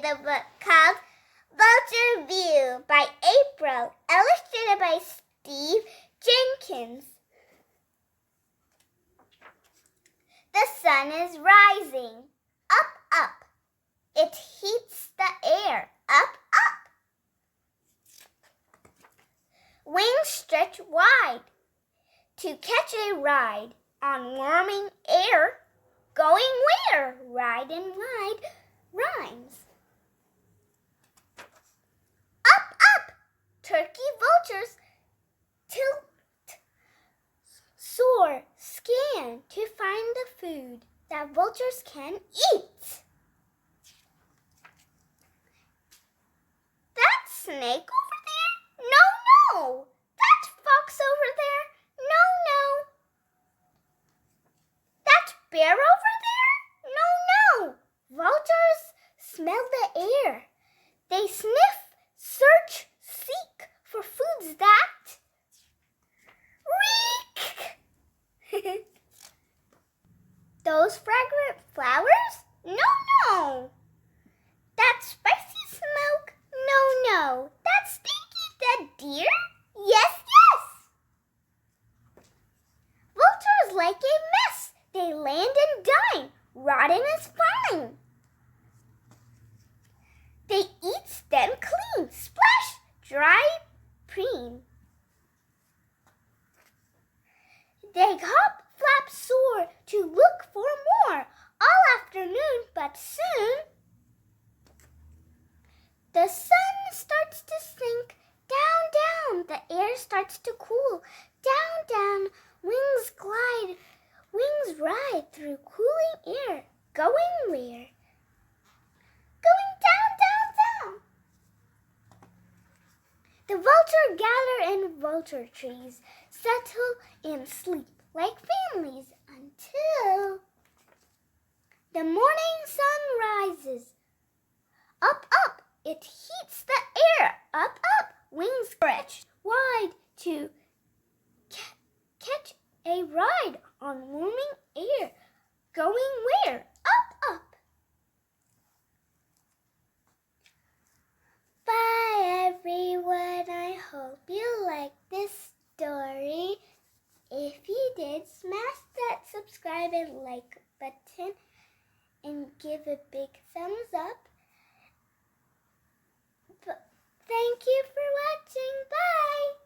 the book called Vulture View by April, illustrated by Steve Jenkins. The sun is rising. Up, up. It heats the air. Up, up. Wings stretch wide to catch a ride on warming air. Going where? Wide and wide rhymes. Up, up. Turkey vultures tilt, soar, scan to find the food that vultures can eat. That snake over there? No, no. That fox over there? No, no. That bear over there? No, no. Vultures smell the air. They sniff, search, seek for foods that reek. Those fragrant flowers? No, no. That spicy smoke? No, no. That stinky dead deer? Yes, yes. Vultures like a mess. They land and dine. Rotten is fine. They eat then clean. Splash, dry, preen. They hop, flap, soar to look for more. All afternoon, but soon the sun starts to sink. Down, down, the air starts to cool. Down, down, wings glide, wings ride through cooling air. Going where? Going down, down, down. The vulture gather in vulture trees, settle and sleep like families until the morning sun rises. Up, up, it heats the air. Up, up, wings stretch wide to catch a ride on warming air. Going where? Up, up. Bye, everyone. I hope you liked this story. If you did, smash that subscribe and like button and give a big thumbs up. Thank you for watching. Bye.